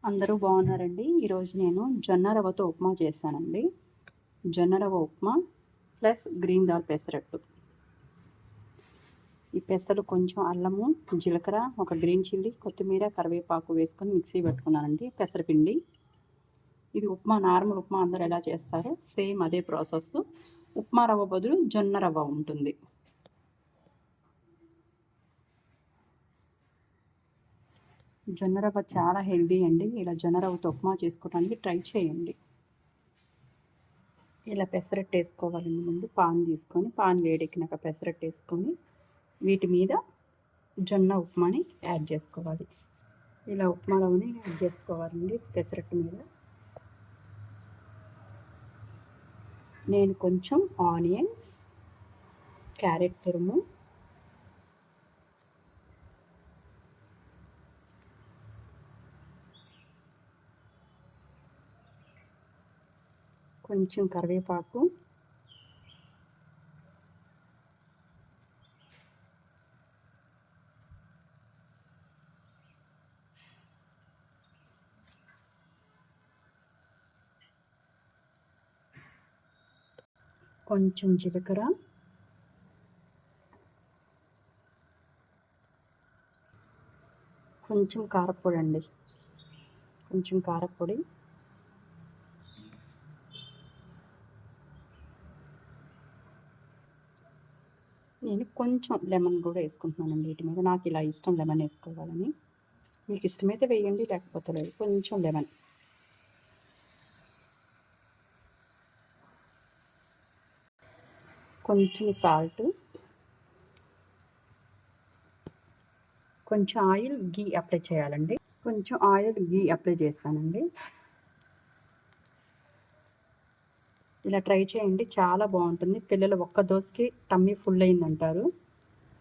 అందరూ బాగున్నారండి. ఈరోజు నేను జొన్న రవ్వతో ఉప్మా చేశానండి. జొన్న రవ్వ ఉప్మా ప్లస్ గ్రీన్ దాల్ పెసరట్టు. ఈ పెసలు కొంచెం అల్లము, జీలకర్ర, ఒక గ్రీన్ చిల్లీ, కొత్తిమీర, కరివేపాకు వేసుకొని మిక్సీ పెట్టుకున్నానండి. పెసరపిండి. ఇది ఉప్మా, నార్మల్ ఉప్మా అందరూ ఎలా చేస్తారో సేమ్ అదే ప్రాసెస్. ఉప్మా రవ్వ బదులు జొన్న రవ్వ ఉంటుంది. జొన్న రవ్వ చాలా హెల్దీ అండి. ఇలా జొన్న రవ్వతో ఉప్మా చేసుకోవడానికి ట్రై చేయండి. ఇలా పెసరట్టు వేసుకోవాలండి. ముందు పాన్ తీసుకొని, పాన్ వేడెక్కినాక పెసరట్టు వేసుకొని వీటి మీద జొన్న ఉప్మాని యాడ్ చేసుకోవాలి. ఇలా ఉప్మా రవ్వని యాడ్ చేసుకోవాలండి పెసరట్టు మీద. నేను కొంచెం ఆనియన్స్, క్యారెట్ తురుము, కొంచెం కరివేపాకు, కొంచెం జీలకర్ర, కొంచెం కారపొడి అండి, కొంచెం కారపొడి, నేను కొంచెం లెమన్ కూడా వేసుకుంటున్నానండి వీటి మీద. నాకు ఇలా ఇష్టం లెమన్ వేసుకోవాలని. మీకు ఇష్టమైతే వేయండి, లేకపోతే లేదు. కొంచెం లెమన్, కొంచెం సాల్ట్, కొంచెం ఆయిల్, గీ అప్లై చేయాలండి. కొంచెం ఆయిల్, గీ అప్లై చేస్తానండి. ఇలా ట్రై చేయండి, చాలా బాగుంటుంది. పిల్లలు ఒక్క దోసకి టమ్మీ ఫుల్ అయిందంటారు.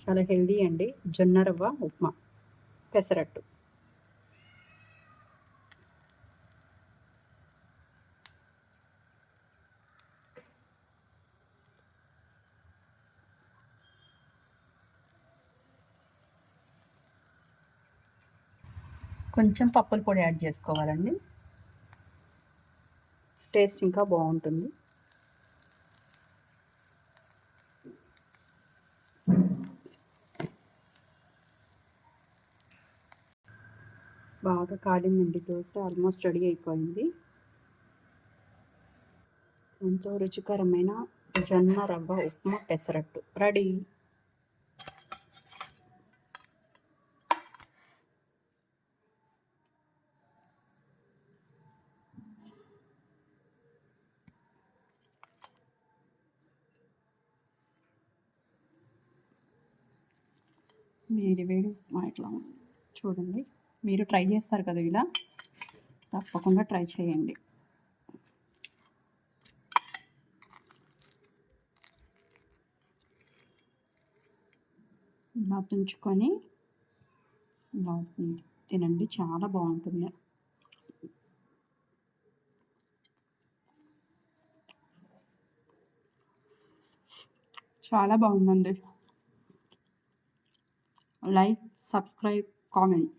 చాలా హెల్దీ అండి. జొన్న రవ్వ ఉప్మా పెసరట్టు. కొంచెం పప్పుల పొడి యాడ్ చేసుకోవాలండి. టేస్ట్ ఇంకా బాగుంటుంది. బాగా కాడిందండి దోశ. ఆల్మోస్ట్ రెడీ అయిపోయింది. ఎంతో రుచికరమైన జొన్న రవ్వ ఉప్మా పెసరట్టు రెడీ. వేడి వేడి ఉప్మా ఇట్లా చూడండి. మీరు ట్రై చేస్తారు కదా ఇలా, తప్పకుండా ట్రై చేయండి. ఇలా తుంచుకొని ఇలా తినండి, చాలా బాగుంటుంది. చాలా బాగుందండి. Like, subscribe, comment.